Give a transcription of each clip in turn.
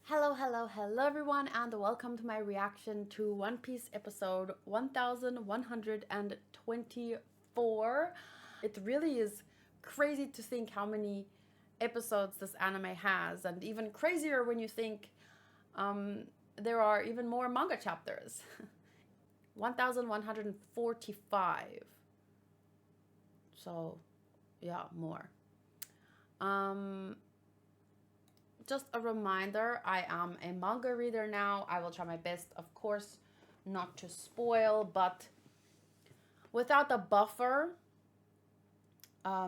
Hello everyone, and welcome to my reaction to One Piece episode 1124. It really is crazy to think how many episodes this anime has, and even crazier when you think there are even more manga chapters. 1145. So, yeah, more. Just a reminder, I am a manga reader now. I will try my best, of course, not to spoil, but without a buffer,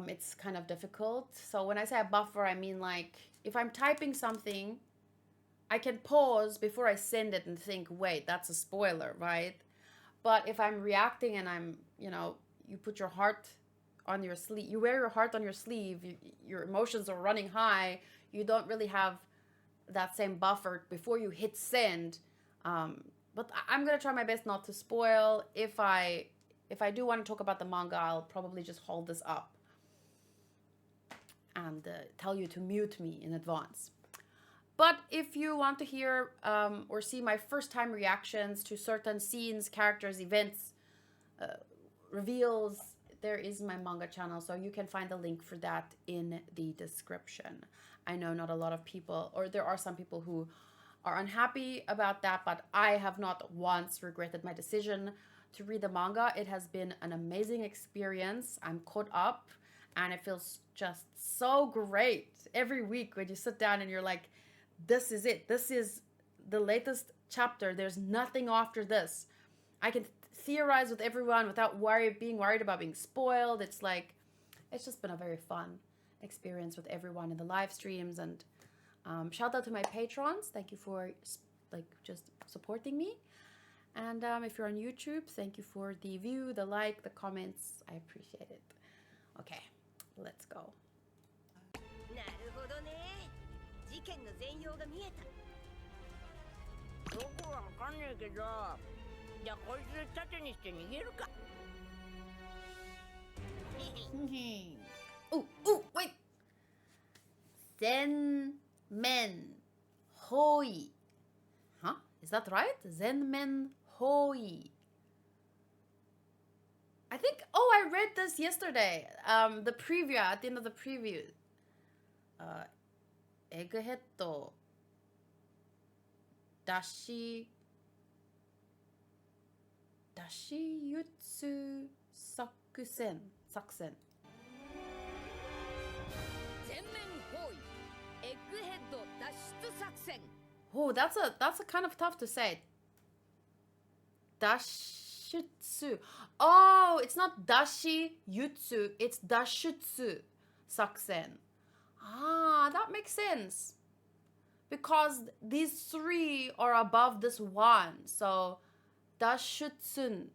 it's kind of difficult. So when I say a buffer, I mean like if I'm typing something, I can pause before I send it and think, wait, that's a spoiler, right? But if I'm reacting and I'm, you put your heart on your sleeve, you wear your heart on your sleeve, your emotions are running high, you don't really have that same buffer before you hit send. But I'm gonna try my best not to spoil. If I do want to talk about the manga, I'll probably just hold this up and tell you to mute me in advance. But if you want to hear or see my first time reactions to certain scenes, characters, events, reveals, there is my manga channel, so you can find the link for that in the description. I know not a lot of people, or there are some people who are unhappy about that, but I have not once regretted my decision to read the manga. It has been an amazing experience. I'm caught up, and it feels just so great every week when you sit down and you're like, this is it. This is the latest chapter. There's nothing after this. I can theorize with everyone without being worried about being spoiled. It's just been a very fun experience with everyone in the live streams, and shout out to my patrons. Thank you for just supporting me, and if you're on YouTube, thank you for the view, the like, the comments. I appreciate it. Okay, let's go. なるほどね。事件の全容が見えた。どこはわかんねえけど、じゃあこいつ盾にして逃げるか。Ooh, wait. Zenmen Hoi. Huh? Is that right? Zenmen Hoi. I think, I read this yesterday. The preview, at the end of the preview. Egghead Dashi Yutsu Sakusen. Oh, that's a kind of tough to say. Dashutsu. Oh, it's not Dashi Yutsu, it's Dashutsu Sakusen. Ah, that makes sense. Because these three are above this one. So Dashutsu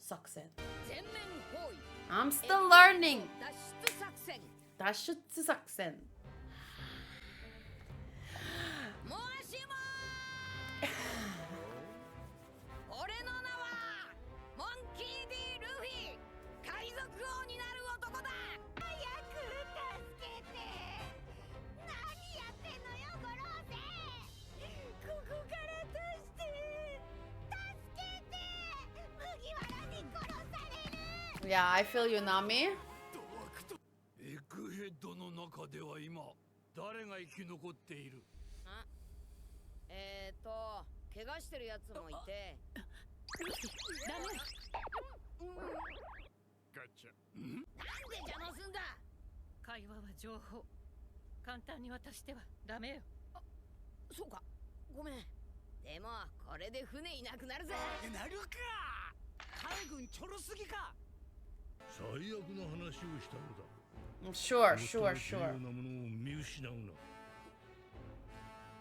Sakusen. I'm still learning. Dashutsu Sakusen. Yeah, I feel you, Nami. エッグヘッドの中では今誰が生き残っている？怪我してるやつもいて。ダメ。ガチャ。なんで邪魔すんだ。会話は情報。簡単に渡してはダメよ。そうか。ごめん。でもこれで船いなくなるぜ。なるか。海軍ちょろすぎか。最悪の話をしたのだ。Sure. 重要なものを見失うな。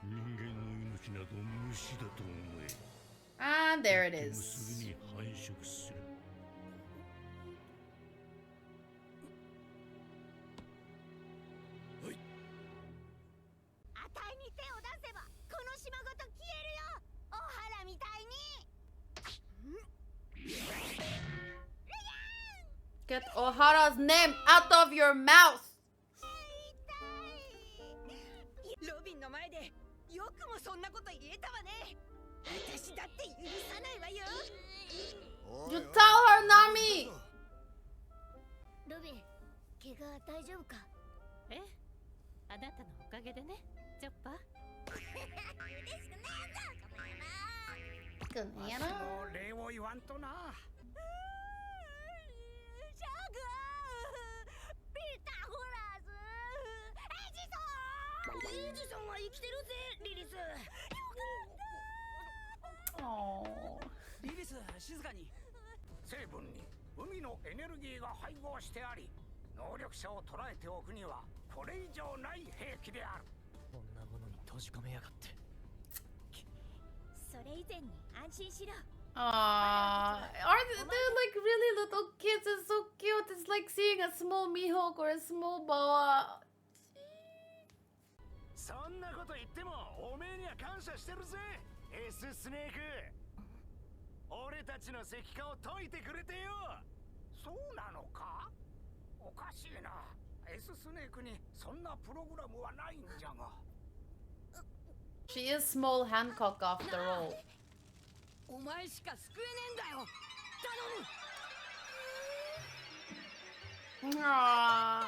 人間の命など無視だと思え。And there it す is. ぐに繁殖する。はい。あたいに手を出せばこの島ごと消えるよ。お原みたいに。Get Ohara's name out of your mouth! ロ前でよくもそんなこと言えたわね。私だって許さないわよ。You tell her, Nami! ルビー、怪我大丈夫か？え、あなたのおかげでね、チョッパー。嬉しくないぞ、かまやな。Good わし Nana. の礼を言わんとな。シャグピタゴラスエジソンは生きてるぜ、リリス。よかった。 Oh. リリス、静かに。成分に海のエネルギーが配合してあり、能力者を捉えておくにはこれ以上ない兵器である。こんなものに閉じ込めやがって。それ以前に安心しろ。 They're like really little kids? It's so cute. It's like seeing a small Mihawk or a small boa. そんなこと言ってもおめえには感謝してるぜ、S スネーク。俺たちの石化を解いてくれてよ。そうなのか？おかしいな。 S スネークにそんなプログラムはないんじゃが。 She is small Hancock after all. お前しか救えねえんだよ。頼む。 Aww.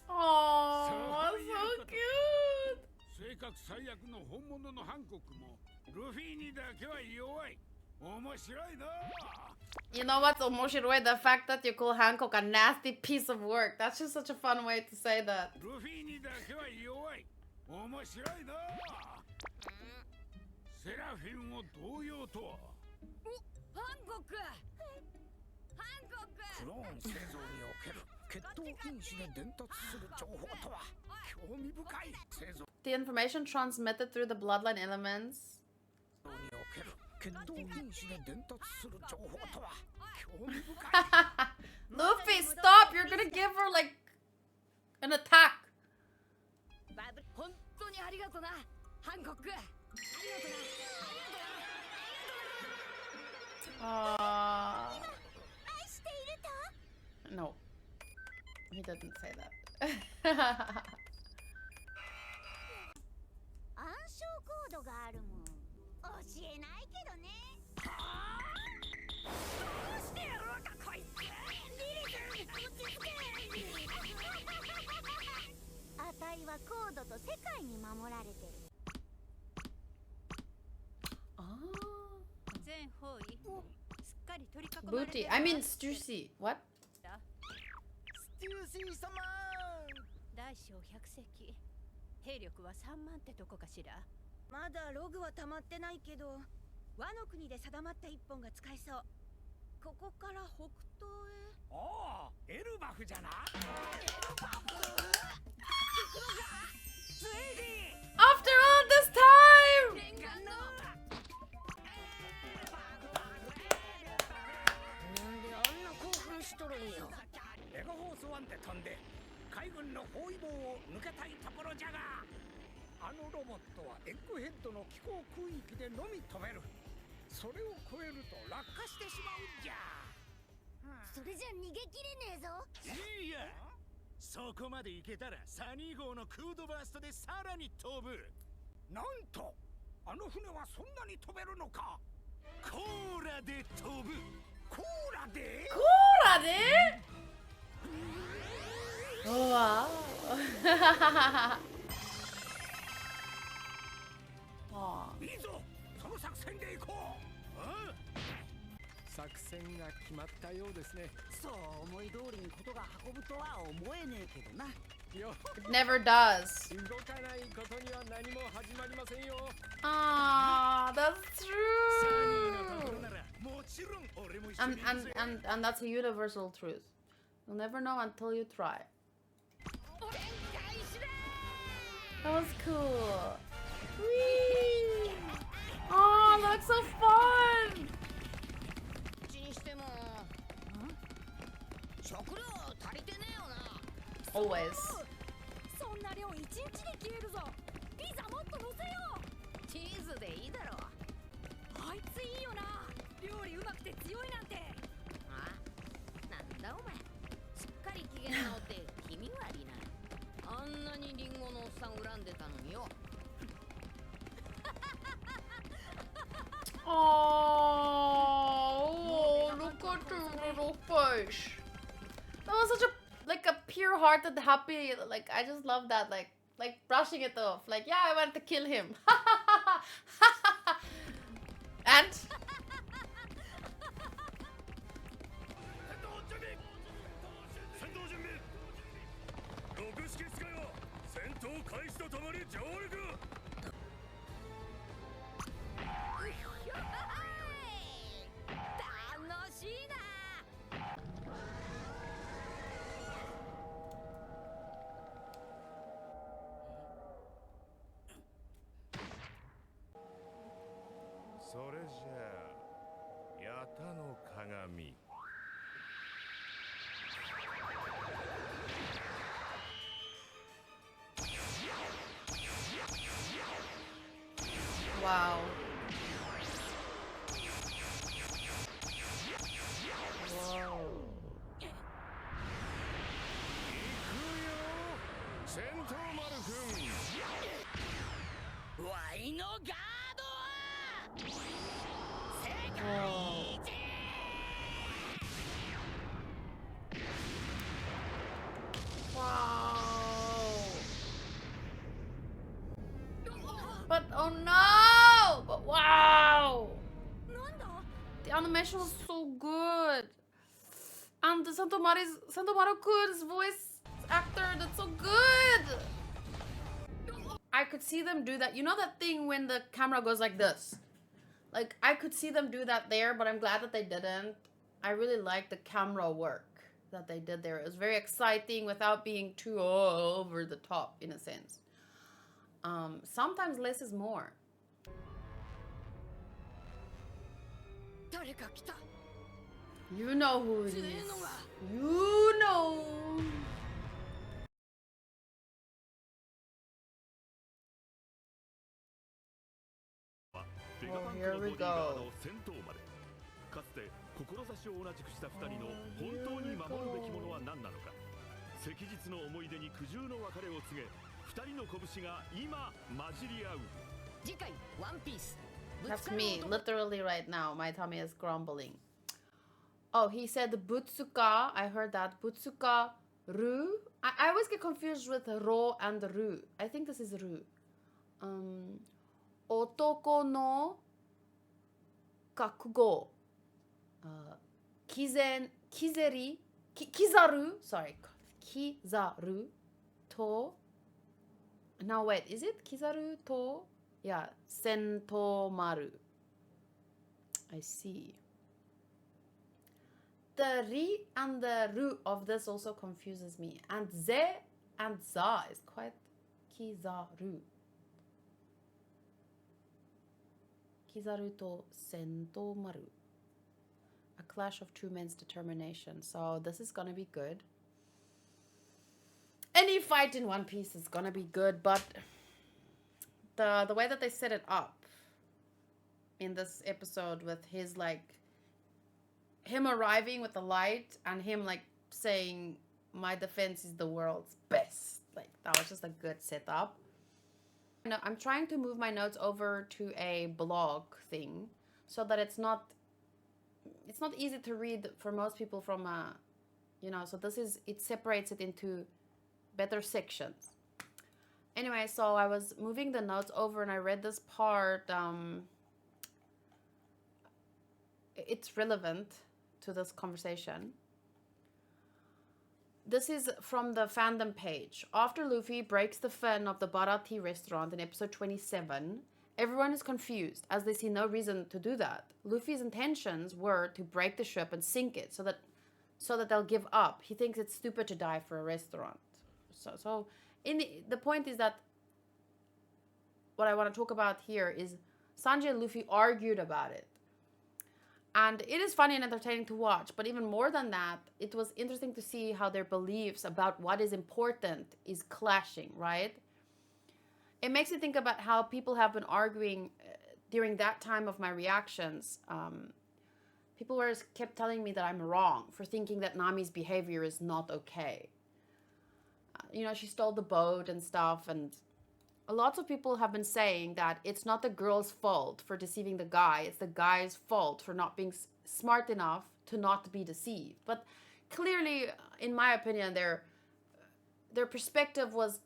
Oh, so cute. 性格最悪の本物のハンコックもルフィにだけは弱い。面白いな。 You know what's omoshiroi? The fact that you call Hancock a nasty piece of work. That's just such a fun way to say that. ルフィにだけは弱い。面白いな。セラフィンを同様とは。ハンコック。ハンコック。クローン製造における血統因子で伝達する情報とは興味深い。製造 The information transmitted through the bloodline elements. における血統因子で伝達する情報とは興味深い。Luffy, stop! You're gonna give her like an attack. バブル、本当にありがとな、ハンコック。ありがとな。愛していると。 No. He didn't say that. 暗証コードがあるもん。教えないけどね。どうしてやろうかこいつ。リリス、落ち着け。あたいはコードと世界に守られてる。 全方位すっかり取り囲まれて Booty. I mean, Stussy. What? ステューシー様。大小100隻兵力は3万ってとこかしら。まだログは溜まってないけど、和の国で定まった一本が使えそう。ここから北東へ。おお、エルバフじゃな。 After all this time! 念願の。なんであんな興奮しとるんよ。エゴフォースワンで飛んで海軍の包囲網を抜けたいところじゃが、あのロボットはエッグヘッドの気候空域でのみ飛べる。それを超えると落下してしまうんじゃ。それじゃ逃げ切れねえぞ。いや、そこまで行けたらサニー号のクードバーストでさらに飛ぶ。なんとあの船はそんなに飛べるのか。コーラで飛ぶ。コーラで Kura de? Oh, wow. Aw. いいぞ、その作戦で行こう。作戦が決まったようですね。そう思い通りにことが運ぶとは思えねえけどな。よ、 It never does. 動かないことには何も始まりませんよ。 Ah, that's サニーのところ true. ならもちろん俺も一緒 And に行くぜ。 and that's a universal truth. You'll never know until you try. That was cool. Whee! Oh, that's so fun. うちにしても。食料足りてねえよな。 Always. そんな量一日で消えるぞ。ピザもっと乗せよう。チーズでいいだろう。あいついいよな。料理うまくて強いなんて。あ、なんだお前。すっかり機嫌直って君 gosh. That was such a like a pure-hearted happy, like I just love that, like brushing it off. Like, yeah, I wanted to kill him. And 戦闘準備六式使いは戦闘開始とともに上陸楽しいな それじゃあヤタの鏡 wow. Whoa. 戦闘丸くんワイのガードは世界 Whoa. 一 Wow. But oh no! But wow! なんだ The animation was so good. And Santomaru-kun's voice actor, that's so good! I could see them do that. You know that thing when the camera goes like this? Like, I could see them do that there, but I'm glad that they didn't. I really like the camera work that they did there. It was very exciting without being too over the top, in a sense. Sometimes less is more. 誰か来た You know who it is. 強えのが You know. Oh, here we go. かつて志を同じくした二人の本当に守るべきものは何なのか昔日の思い出に苦渋の別れを告げ二人の拳が今混じり合う 次回ワンピース That's me, literally right now. My tummy is grumbling. Oh, he said Butsuka. I heard that. Butsuka Ru. I always get confused with Ro and Ru. I think this is Ru. Otoko no kakugo. Kizaru. Sorry. Kizaru to. Now wait, is it Kizaru to? Yeah, Sentomaru. I see. The ri and the ru of this also confuses me. And ze and za is quite Kizaru. Kizaru to Sentomaru. A clash of two men's determination. So this is gonna be good. Any fight in One Piece is gonna be good, but the way that they set it up in this episode with his like him arriving with the light and him like saying my defense is the world's best, like that was just a good setup. I'm trying to move my notes over to a blog thing so that it's not easy to read for most people from so it separates it into better sections. Anyway, so I was moving the notes over and I read this part. It's relevant to this conversation. This is from the fandom page. After Luffy breaks the fin of the Bara Tea restaurant in episode 27, everyone is confused as they see no reason to do that. Luffy's intentions were to break the ship and sink it so that they'll give up. He thinks it's stupid to die for a restaurant. So the point is that what I want to talk about here is Sanji and Luffy argued about it. And it is funny and entertaining to watch. But even more than that, it was interesting to see how their beliefs about what is important is clashing, right? It makes me think about how people have been arguing during that time of my reactions. People kept telling me that I'm wrong for thinking that Nami's behavior is not okay. She stole the boat and stuff, and lots of people have been saying that it's not the girl's fault for deceiving the guy, it's the guy's fault for not being smart enough to not be deceived. But clearly, in my opinion, their perspective was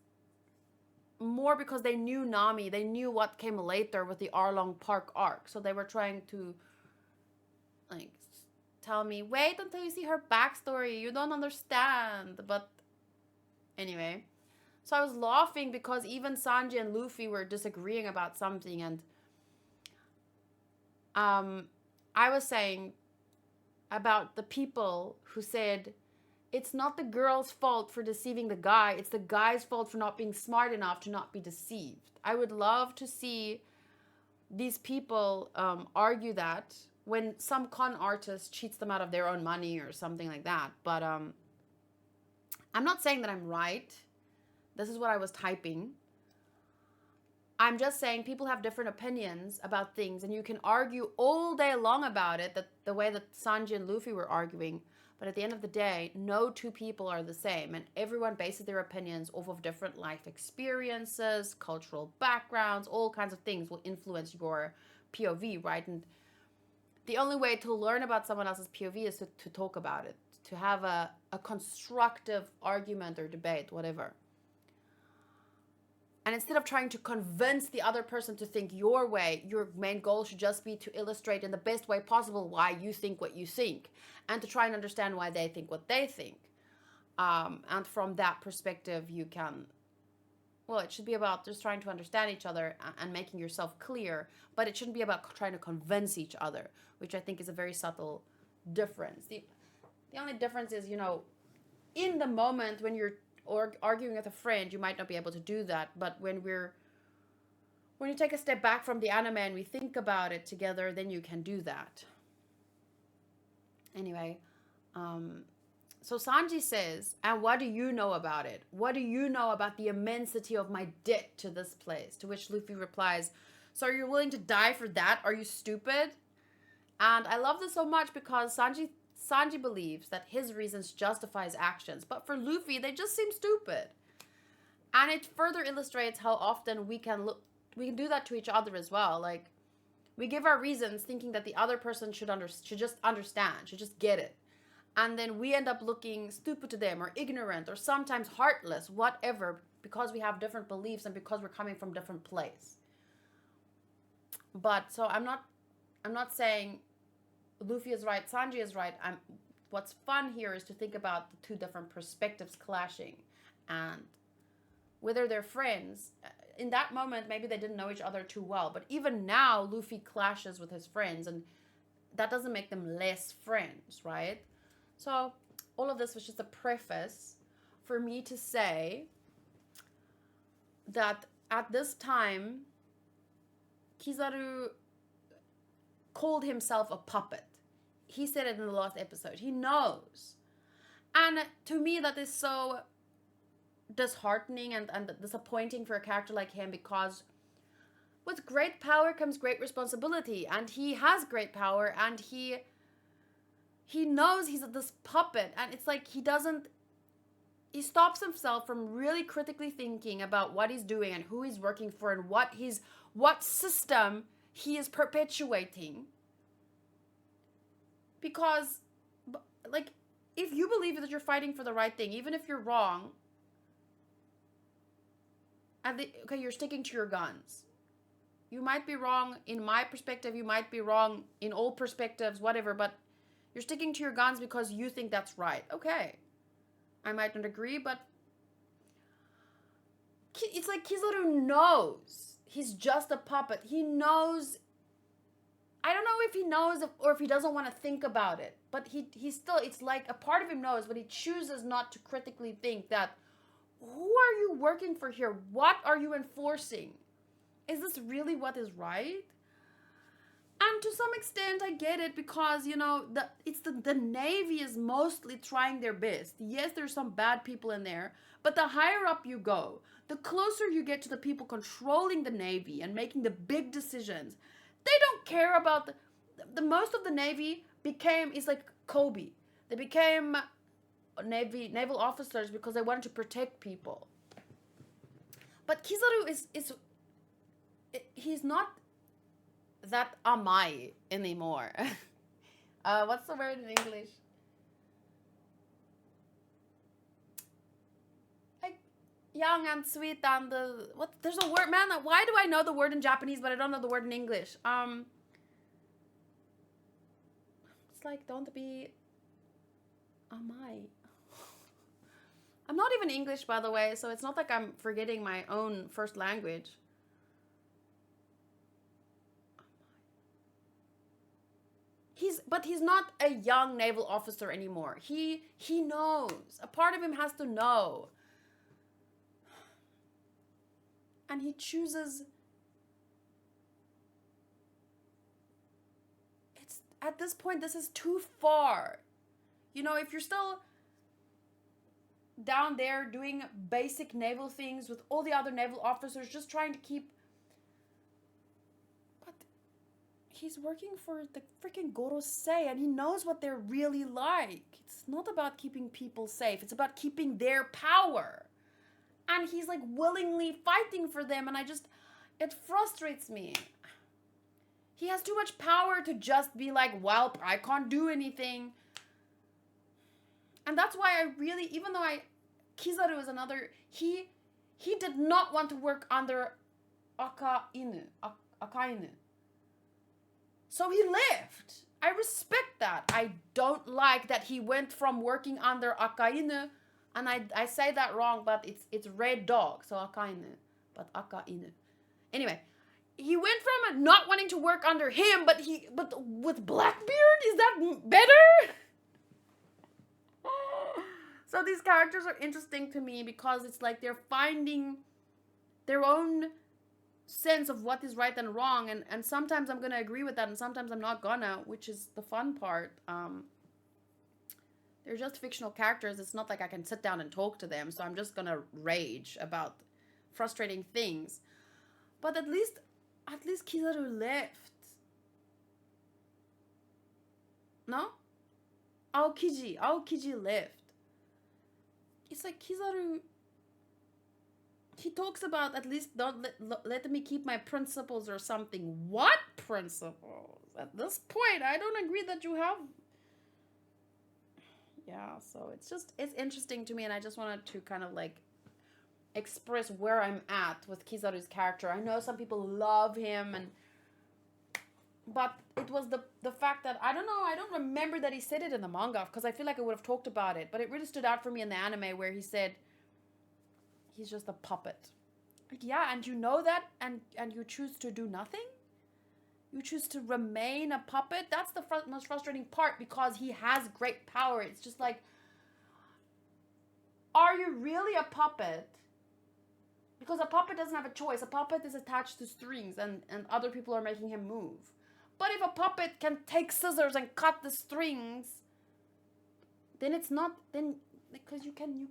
more because they knew Nami. They knew what came later with the Arlong Park arc. So they were trying to, like, tell me, wait until you see her backstory. You don't understand. But anyway. So I was laughing because even Sanji and Luffy were disagreeing about something. And I was saying about the people who said, it's not the girl's fault for deceiving the guy. It's the guy's fault for not being smart enough to not be deceived. I would love to see these people argue that when some con artist cheats them out of their own money or something like that. But I'm not saying that I'm right. This is what I was typing. I'm just saying people have different opinions about things, and you can argue all day long about it, that the way that Sanji and Luffy were arguing. But at the end of the day, no two people are the same, and everyone bases their opinions off of different life experiences, cultural backgrounds, all kinds of things will influence your POV, right? And the only way to learn about someone else's POV is to talk about it, to have a constructive argument or debate, whatever. And instead of trying to convince the other person to think your way, your main goal should just be to illustrate in the best way possible why you think what you think, and to try and understand why they think what they think. And from that perspective, you can, well, it should be about just trying to understand each other and making yourself clear, but it shouldn't be about trying to convince each other, which I think is a very subtle difference. The only difference is, in the moment when you're or arguing with a friend, you might not be able to do that. But when you take a step back from the anime and we think about it together, then you can do that. Anyway, so Sanji says, and what do you know about it? What do you know about the immensity of my debt to this place? To which Luffy replies, so are you willing to die for that? Are you stupid? And I love this so much because Sanji believes that his reasons justify his actions, but for Luffy, they just seem stupid. And it further illustrates how often we can do that to each other as well. Like, we give our reasons thinking that the other person should just understand, should just get it. And then we end up looking stupid to them or ignorant or sometimes heartless, whatever, because we have different beliefs and because we're coming from different place. But so I'm not saying Luffy is right, Sanji is right. What's fun here is to think about the two different perspectives clashing and whether they're friends. In that moment, maybe they didn't know each other too well. But even now, Luffy clashes with his friends, and that doesn't make them less friends, right? So all of this was just a preface for me to say that at this time, Kizaru called himself a puppet. He said it in the last episode. He knows. And to me, that is so disheartening and disappointing for a character like him, because with great power comes great responsibility. And he has great power, and he knows he's this puppet. And it's like he stops himself from really critically thinking about what he's doing and who he's working for and what system he is perpetuating. Because, like, if you believe that you're fighting for the right thing, even if you're wrong, you're sticking to your guns. You might be wrong in my perspective, you might be wrong in all perspectives, whatever, but you're sticking to your guns because you think that's right. Okay. I might not agree, but it's like Kizaru knows he's just a puppet. He knows. I don't know if he knows or if he doesn't want to think about it, but he still, it's like a part of him knows, but he chooses not to critically think that, who are you working for here? What are you enforcing? Is this really what is right? And to some extent, I get it, because, the Navy is mostly trying their best. Yes, there's some bad people in there, but the higher up you go, the closer you get to the people controlling the Navy and making the big decisions. They don't care about the most of the Navy is like Kobe. They became naval officers because they wanted to protect people. But Kizaru he's not that amai anymore. What's the word in English? young and sweet and what? There's a word, man. Why do I know the word in Japanese but I don't know the word in English? It's like don't be. I'm not even English, by the way, so it's not like I'm forgetting my own first language. But he's not a young naval officer anymore. He knows. A part of him has to know. And he chooses. It's at this point, this is too far. You know, if you're still down there doing basic naval things with all the other naval officers, just trying to keep. But he's working for the freaking Gorosei, and he knows what they're really like. It's not about keeping people safe. It's about keeping their power. And he's like willingly fighting for them, and it frustrates me. He has too much power to just be like, well, I can't do anything. And that's why I really, even though Kizaru is another, he did not want to work under Akainu. So he left. I respect that. I don't like that he went from working under Akainu, and I say that wrong, but it's red dog, so Akainu, but Akainu. Anyway, he went from not wanting to work under him, but with Blackbeard, is that better? So these characters are interesting to me because it's like they're finding their own sense of what is right and wrong, and sometimes I'm gonna agree with that, and sometimes I'm not gonna, which is the fun part. They're just fictional characters. It's not like I can sit down and talk to them, so I'm just gonna rage about frustrating things. But at least Kizaru left. No? Aokiji left. It's like Kizaru, he talks about at least don't let me keep my principles or something. What principles? At this point, I don't agree that you have. Yeah, so it's interesting to me, and I just wanted to kind of like express where I'm at with Kizaru's character. I know some people love him, but it was the fact that, I don't know, I don't remember that he said it in the manga, because I feel like I would have talked about it, but it really stood out for me in the anime where he said he's just a puppet. Like, yeah, and you know that, and you choose to do nothing? You choose to remain a puppet? That's the most frustrating part, because he has great power. It's just like, are you really a puppet? Because a puppet doesn't have a choice. A puppet is attached to strings, and other people are making him move. But if a puppet can take scissors and cut the strings, then it's not, then, because you can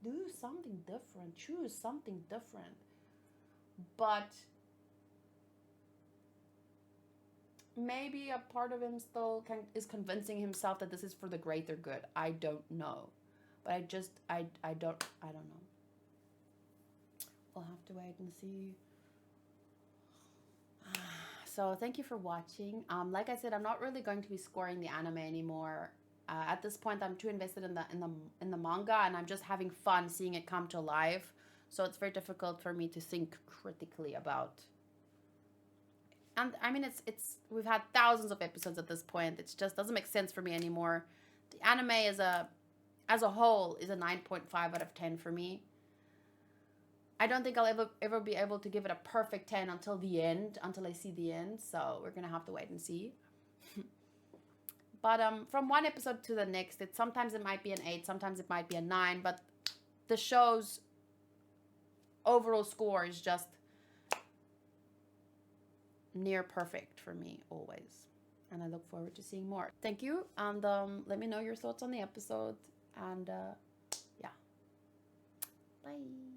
do something different, choose something different. But maybe a part of him still is convincing himself that this is for the greater good. I don't know. But I don't know. We'll have to wait and see. So thank you for watching. Like I said, I'm not really going to be scoring the anime anymore. At this point, I'm too invested in the manga, and I'm just having fun seeing it come to life. So it's very difficult for me to think critically about. And I mean, we've had thousands of episodes at this point. It just doesn't make sense for me anymore. The anime as a whole is a 9.5 out of 10 for me. I don't think I'll ever be able to give it a perfect 10 until the end, until I see the end. So we're gonna have to wait and see. But from one episode to the next, sometimes it might be an 8, sometimes it might be a 9. But the show's overall score is just near perfect for me always, and I look forward to seeing more. Thank you, and let me know your thoughts on the episode, and yeah, bye.